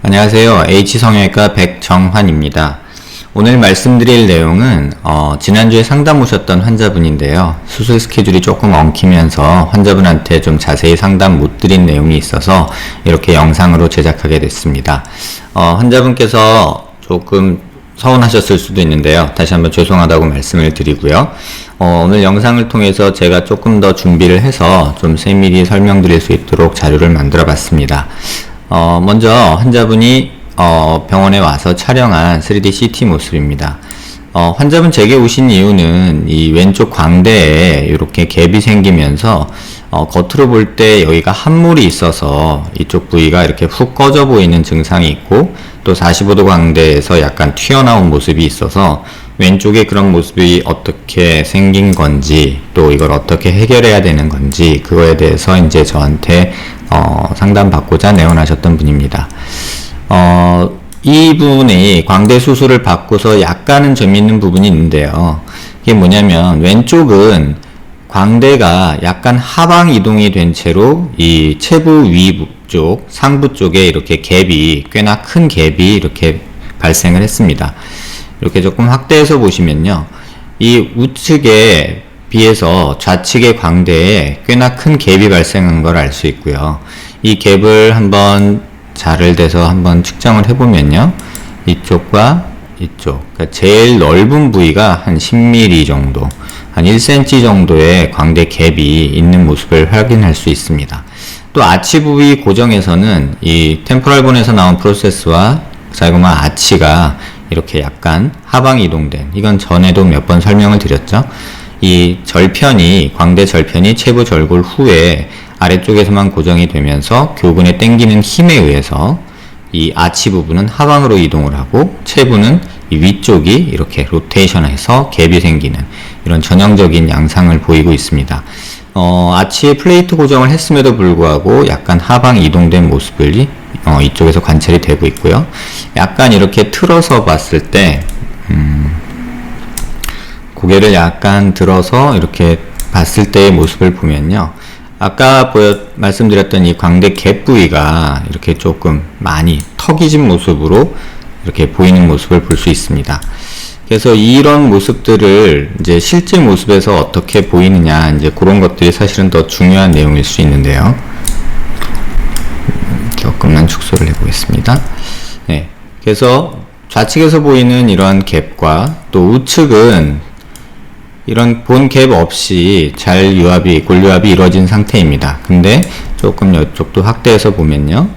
안녕하세요. H성형외과 백정환입니다. 오늘 말씀드릴 내용은 지난주에 상담 오셨던 환자분인데요. 수술 스케줄이 조금 엉키면서 환자분한테 좀 자세히 상담 못 드린 내용이 있어서 이렇게 영상으로 제작하게 됐습니다. 환자분께서 조금 서운하셨을 수도 있는데요. 다시 한번 죄송하다고 말씀을 드리고요. 오늘 영상을 통해서 제가 조금 더 준비를 해서 좀 세밀히 설명드릴 수 있도록 자료를 만들어 봤습니다. 먼저 환자분이 병원에 와서 촬영한 3D CT 모습입니다. 환자분 제게 오신 이유는 이 왼쪽 광대에 이렇게 갭이 생기면서 겉으로 볼 때 여기가 함몰이 있어서 이쪽 부위가 이렇게 훅 꺼져 보이는 증상이 있고, 또 45도 광대에서 약간 튀어나온 모습이 있어서 왼쪽에 그런 모습이 어떻게 생긴 건지, 또 이걸 어떻게 해결해야 되는 건지, 그거에 대해서 이제 저한테 상담받고자 내원하셨던 분입니다. 이분이 광대 수술을 받고서 약간은 재미있는 부분이 있는데요. 이게 뭐냐면, 왼쪽은 광대가 약간 하방 이동이 된 채로 이 체부 위쪽, 상부 쪽에 이렇게 갭이, 꽤나 큰 갭이 이렇게 발생을 했습니다. 이렇게 조금 확대해서 보시면요, 이 우측에 비해서 좌측의 광대에 꽤나 큰 갭이 발생한 걸 알 수 있고요. 이 갭을 한번 자를 대서 한번 측정을 해보면요, 이쪽과 이쪽, 그러니까 제일 넓은 부위가 한 10mm 정도, 한 1cm 정도의 광대 갭이 있는 모습을 확인할 수 있습니다. 또 아치 부위 고정에서는 이 템포럴본에서 나온 프로세스와 자이고마 아치가 이렇게 약간 하방 이동된, 이건 전에도 몇 번 설명을 드렸죠. 이 절편이, 광대 절편이 체부 절골 후에 아래쪽에서만 고정이 되면서 교근에 당기는 힘에 의해서 이 아치 부분은 하방으로 이동을 하고, 체부는 이 위쪽이 이렇게 로테이션해서 갭이 생기는 이런 전형적인 양상을 보이고 있습니다. 아치에 플레이트 고정을 했음에도 불구하고 약간 하방 이동된 모습을 이쪽에서 관찰이 되고 있고요. 약간 이렇게 틀어서 봤을 때, 고개를 약간 들어서 이렇게 봤을 때의 모습을 보면요, 아까 말씀드렸던 이 광대 갭 부위가 이렇게 조금 많이 턱이 진 모습으로 이렇게 보이는 모습을 볼 수 있습니다. 그래서 이런 모습들을 이제 실제 모습에서 어떻게 보이느냐, 이제 그런 것들이 사실은 더 중요한 내용일 수 있는데요. 조금만 축소를 해보겠습니다. 네. 그래서 좌측에서 보이는 이러한 갭과 또 우측은 이런 본 갭 없이 잘 골유합이 이루어진 상태입니다. 근데 조금 이쪽도 확대해서 보면요,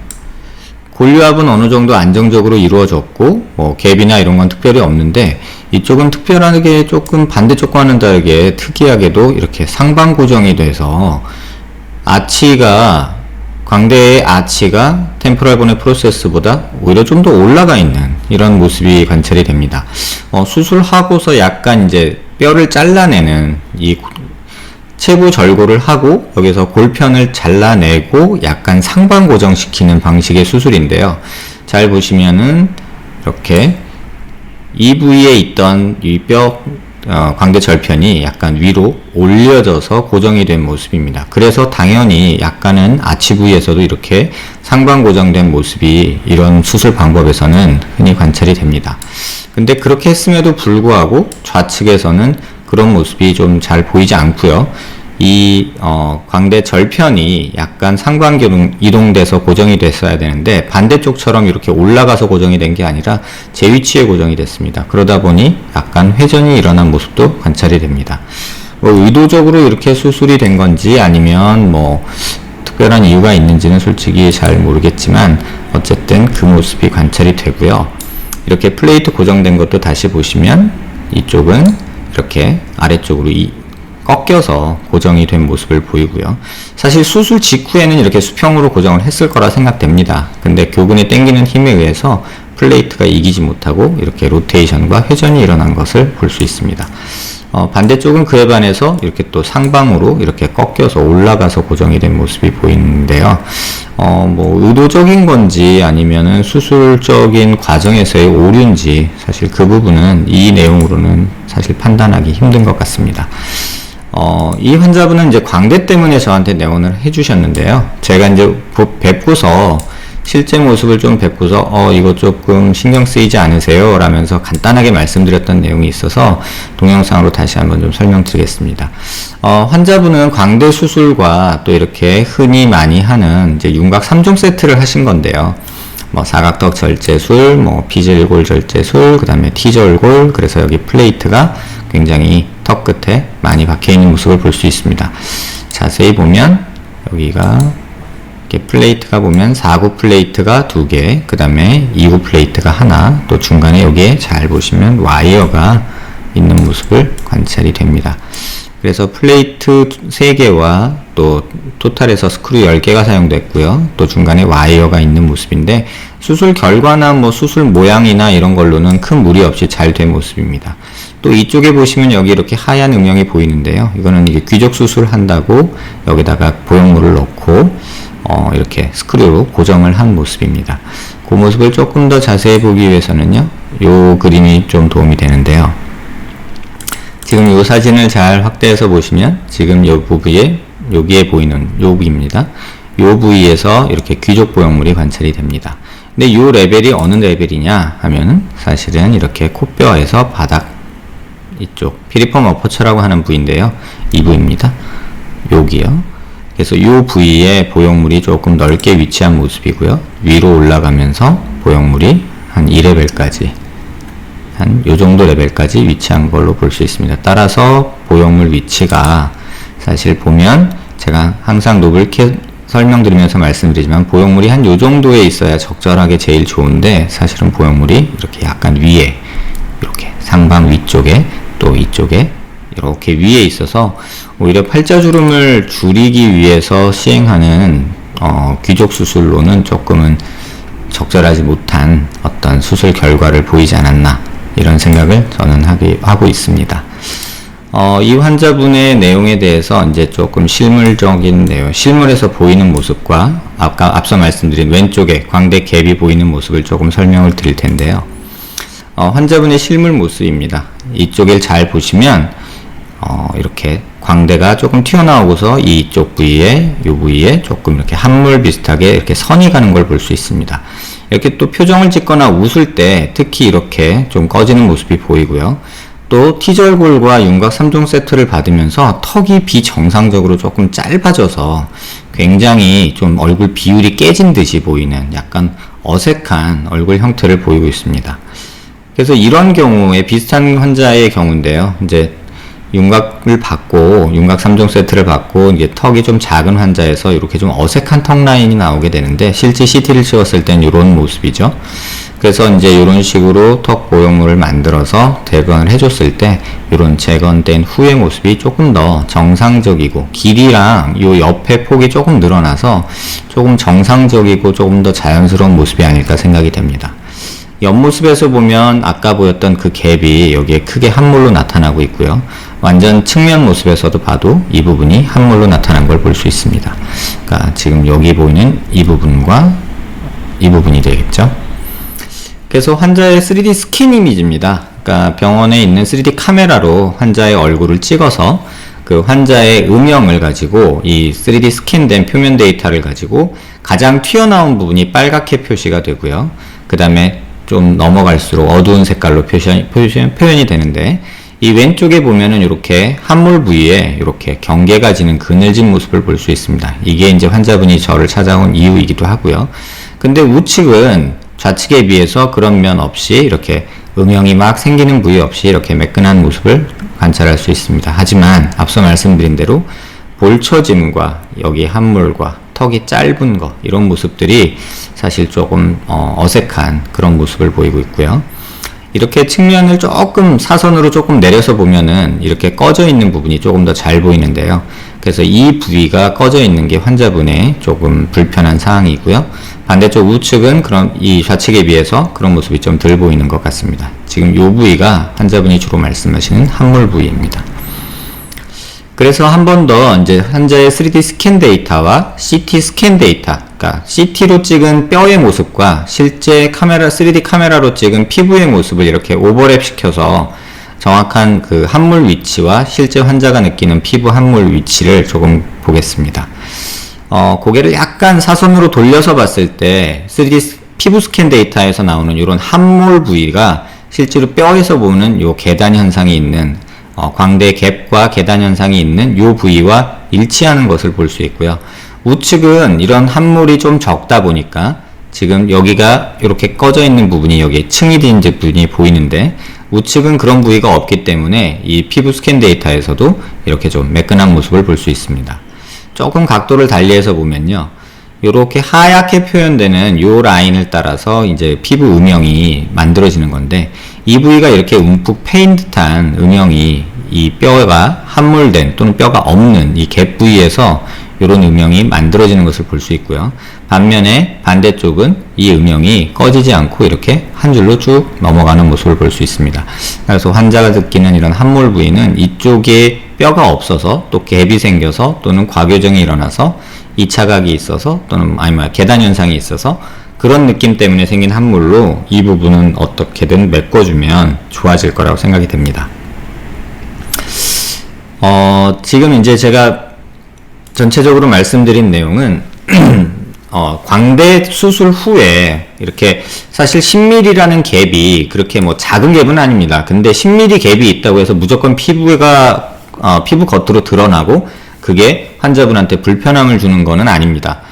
골유합은 어느 정도 안정적으로 이루어졌고, 갭이나 이런 건 특별히 없는데, 이쪽은 특별하게 조금 반대쪽과는 다르게 특이하게도 이렇게 상방 고정이 돼서 광대의 아치가 템포럴본의 프로세스보다 오히려 좀 더 올라가 있는 이런 모습이 관찰이 됩니다. 수술하고서 약간 이제 뼈를 잘라내는, 이 체부 절골을 하고 여기서 골편을 잘라내고 약간 상방 고정시키는 방식의 수술인데요. 잘 보시면은 이렇게 이 부위에 있던 이 광대 절편이 약간 위로 올려져서 고정이 된 모습입니다. 그래서 당연히 약간은 아치 부위에서도 이렇게 상방 고정된 모습이 이런 수술 방법에서는 흔히 관찰이 됩니다. 근데 그렇게 했음에도 불구하고 좌측에서는 그런 모습이 좀 잘 보이지 않고요. 이 광대 절편이 약간 상방 이동돼서 고정이 됐어야 되는데, 반대쪽처럼 이렇게 올라가서 고정이 된 게 아니라 제 위치에 고정이 됐습니다. 그러다 보니 약간 회전이 일어난 모습도 관찰이 됩니다. 의도적으로 이렇게 수술이 된 건지 아니면 특별한 이유가 있는지는 솔직히 잘 모르겠지만, 어쨌든 그 모습이 관찰이 되고요. 이렇게 플레이트 고정된 것도 다시 보시면 이쪽은 이렇게 아래쪽으로 꺾여서 고정이 된 모습을 보이고요. 사실 수술 직후에는 이렇게 수평으로 고정을 했을 거라 생각됩니다. 근데 교근에 당기는 힘에 의해서 플레이트가 이기지 못하고 이렇게 로테이션과 회전이 일어난 것을 볼 수 있습니다. 반대쪽은 그에 반해서 이렇게 또 상방으로 이렇게 꺾여서 올라가서 고정이 된 모습이 보이는데요. 뭐 의도적인 건지 아니면은 수술적인 과정에서의 오류인지 사실 그 부분은 이 내용으로는 사실 판단하기 힘든 것 같습니다. 이 환자분은 이제 광대 때문에 저한테 내원을 해주셨는데요. 제가 이제 뵙고서 실제 모습을 좀 뵙고서 이거 조금 신경 쓰이지 않으세요? 라면서 간단하게 말씀드렸던 내용이 있어서 동영상으로 다시 한번 좀 설명드리겠습니다. 환자분은 광대 수술과 또 이렇게 흔히 많이 하는 이제 윤곽 3종 세트를 하신 건데요. 뭐 사각턱 절제술, 뭐 피절골 절제술, 그 다음에 T절골, 그래서 여기 플레이트가 굉장히 턱 끝에 많이 박혀 있는 모습을 볼 수 있습니다. 자세히 보면 여기가 이렇게 플레이트가 보면 4구 플레이트가 2개, 그 다음에 2구 플레이트가 하나, 또 중간에 여기에 잘 보시면 와이어가 있는 모습을 관찰이 됩니다. 그래서 플레이트 3개와 또 토탈에서 스크류 10개가 사용됐고요. 또 중간에 와이어가 있는 모습인데 수술 결과나 뭐 수술 모양이나 이런 걸로는 큰 무리 없이 잘 된 모습입니다. 또 이쪽에 보시면 여기 이렇게 하얀 음영이 보이는데요. 이거는 이게 귀족 수술한다고 여기다가 보형물을 넣고 이렇게 스크류로 고정을 한 모습입니다. 그 모습을 조금 더 자세히 보기 위해서는요, 요 그림이 좀 도움이 되는데요. 지금 요 사진을 잘 확대해서 보시면 지금 요 부위에 여기에 보이는 요 부위입니다. 요 부위에서 이렇게 귀족 보형물이 관찰이 됩니다. 근데 요 레벨이 어느 레벨이냐 하면은 사실은 이렇게 코뼈에서 바닥 이쪽 피리폼 어퍼처라고 하는 부위인데요. 이 부위입니다. 여기요. 그래서 이 부위에 보형물이 조금 넓게 위치한 모습이고요. 위로 올라가면서 보형물이 한 2레벨까지 한 요 정도 레벨까지 위치한 걸로 볼 수 있습니다. 따라서 보형물 위치가 사실 보면 제가 항상 노블캐 설명드리면서 말씀드리지만 보형물이 한 요 정도에 있어야 적절하게 제일 좋은데 사실은 보형물이 이렇게 약간 위에 이렇게 상방 위쪽에 또 이쪽에 이렇게 위에 있어서 오히려 팔자주름을 줄이기 위해서 시행하는 귀족 수술로는 조금은 적절하지 못한 어떤 수술 결과를 보이지 않았나 이런 생각을 저는 하고 있습니다. 이 환자분의 내용에 대해서 이제 조금 실물적인 내용, 실물에서 보이는 모습과 앞서 말씀드린 왼쪽에 광대 갭이 보이는 모습을 조금 설명을 드릴 텐데요. 환자분의 실물 모습입니다. 이쪽을 잘 보시면 이렇게 광대가 조금 튀어나오고서 이쪽 부위에 이 부위에 조금 이렇게 함몰 비슷하게 이렇게 선이 가는 걸 볼 수 있습니다. 이렇게 또 표정을 짓거나 웃을 때 특히 이렇게 좀 꺼지는 모습이 보이고요. 또 T절골과 윤곽 3종 세트를 받으면서 턱이 비정상적으로 조금 짧아져서 굉장히 좀 얼굴 비율이 깨진 듯이 보이는 약간 어색한 얼굴 형태를 보이고 있습니다. 그래서 이런 경우에 비슷한 환자의 경우인데요. 이제 윤곽을 받고 윤곽 3종 세트를 받고 이게 턱이 좀 작은 환자에서 이렇게 좀 어색한 턱 라인이 나오게 되는데 실제 CT를 찍었을 땐 이런 모습이죠. 그래서 이제 이런 식으로 턱 보형물을 만들어서 대관을 해줬을 때 이런 재건된 후의 모습이 조금 더 정상적이고 길이랑 요 옆에 폭이 조금 늘어나서 조금 정상적이고 조금 더 자연스러운 모습이 아닐까 생각이 됩니다. 옆모습에서 보면 아까 보였던 그 갭이 여기에 크게 함몰로 나타나고 있고요. 완전 측면 모습에서도 봐도 이 부분이 함몰로 나타난 걸 볼 수 있습니다. 그러니까 지금 여기 보이는 이 부분과 이 부분이 되겠죠. 그래서 환자의 3D 스킨 이미지입니다. 그러니까 병원에 있는 3D 카메라로 환자의 얼굴을 찍어서 그 환자의 음영을 가지고 이 3D 스캔된 표면 데이터를 가지고 가장 튀어나온 부분이 빨갛게 표시가 되고요. 그 다음에 좀 넘어갈수록 어두운 색깔로 표현이 되는데 이 왼쪽에 보면은 이렇게 함몰 부위에 이렇게 경계가 지는 그늘진 모습을 볼 수 있습니다. 이게 이제 환자분이 저를 찾아온 이유이기도 하고요. 근데 우측은 좌측에 비해서 그런 면 없이 이렇게 음영이 막 생기는 부위 없이 이렇게 매끈한 모습을 관찰할 수 있습니다. 하지만 앞서 말씀드린 대로 볼처짐과 여기 함몰과 턱이 짧은 거 이런 모습들이 사실 조금 어색한 그런 모습을 보이고 있고요. 이렇게 측면을 조금 사선으로 조금 내려서 보면은 이렇게 꺼져 있는 부분이 조금 더 잘 보이는데요. 그래서 이 부위가 꺼져 있는 게 환자분의 조금 불편한 사항이고요. 반대쪽 우측은 그럼 이 좌측에 비해서 그런 모습이 좀 덜 보이는 것 같습니다. 지금 이 부위가 환자분이 주로 말씀하시는 함몰 부위입니다. 그래서 한 번 더 이제 환자의 3D 스캔 데이터와 CT 스캔 데이터, 그러니까 CT로 찍은 뼈의 모습과 실제 카메라, 3D 카메라로 찍은 피부의 모습을 이렇게 오버랩 시켜서 정확한 그 함몰 위치와 실제 환자가 느끼는 피부 함몰 위치를 조금 보겠습니다. 고개를 약간 사선으로 돌려서 봤을 때 3D 피부 스캔 데이터에서 나오는 이런 함몰 부위가 실제로 뼈에서 보는 요 계단 현상이 있는 광대 갭과 계단 현상이 있는 요 부위와 일치하는 것을 볼 수 있고요. 우측은 이런 함몰이 좀 적다 보니까 지금 여기가 이렇게 꺼져 있는 부분이 여기 층이 된 부분이 보이는데 우측은 그런 부위가 없기 때문에 이 피부 스캔 데이터에서도 이렇게 좀 매끈한 모습을 볼 수 있습니다. 조금 각도를 달리해서 보면요. 이렇게 하얗게 표현되는 요 라인을 따라서 이제 피부 음영이 만들어지는 건데 이 부위가 이렇게 움푹 패인 듯한 음영이 이 뼈가 함몰된 또는 뼈가 없는 이 갭 부위에서 이런 음영이 만들어지는 것을 볼 수 있고요. 반면에 반대쪽은 이 음영이 꺼지지 않고 이렇게 한 줄로 쭉 넘어가는 모습을 볼 수 있습니다. 그래서 환자가 느끼는 이런 함몰 부위는 이쪽에 뼈가 없어서 또 갭이 생겨서 또는 과교정이 일어나서 2차각이 있어서 또는 계단 현상이 있어서 그런 느낌 때문에 생긴 함몰로 이 부분은 어떻게든 메꿔주면 좋아질 거라고 생각이 됩니다. 지금 이제 제가 전체적으로 말씀드린 내용은 광대 수술 후에 이렇게 사실 10mm라는 갭이 그렇게 뭐 작은 갭은 아닙니다. 근데 10mm 갭이 있다고 해서 무조건 피부가 피부 겉으로 드러나고 그게 환자분한테 불편함을 주는 거는 아닙니다.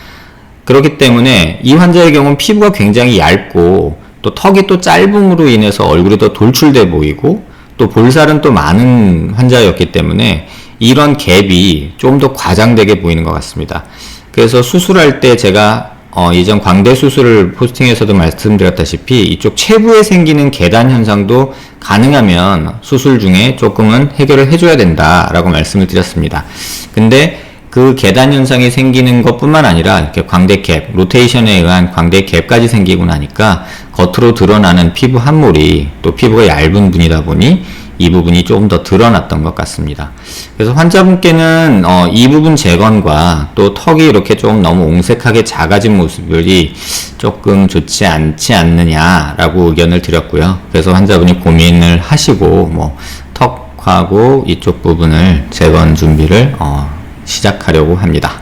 그렇기 때문에 이 환자의 경우는 피부가 굉장히 얇고 또 턱이 또 짧음으로 인해서 얼굴이 더 돌출돼 보이고 또 볼살은 또 많은 환자였기 때문에 이런 갭이 좀 더 과장되게 보이는 것 같습니다. 그래서 수술할 때 제가 이전 광대 수술을 포스팅에서도 말씀드렸다시피 이쪽 체부에 생기는 계단 현상도 가능하면 수술 중에 조금은 해결을 해줘야 된다라고 말씀을 드렸습니다. 근데 그 계단 현상이 생기는 것뿐만 아니라 이렇게 광대 갭, 로테이션에 의한 광대 갭까지 생기고 나니까 겉으로 드러나는 피부 함몰이 또 피부가 얇은 분이다 보니 이 부분이 조금 더 드러났던 것 같습니다. 그래서 환자분께는 이 부분 재건과 또 턱이 이렇게 좀 너무 옹색하게 작아진 모습이 조금 좋지 않지 않느냐라고 의견을 드렸고요. 그래서 환자분이 고민을 하시고 뭐 턱하고 이쪽 부분을 재건 준비를 시작하려고 합니다.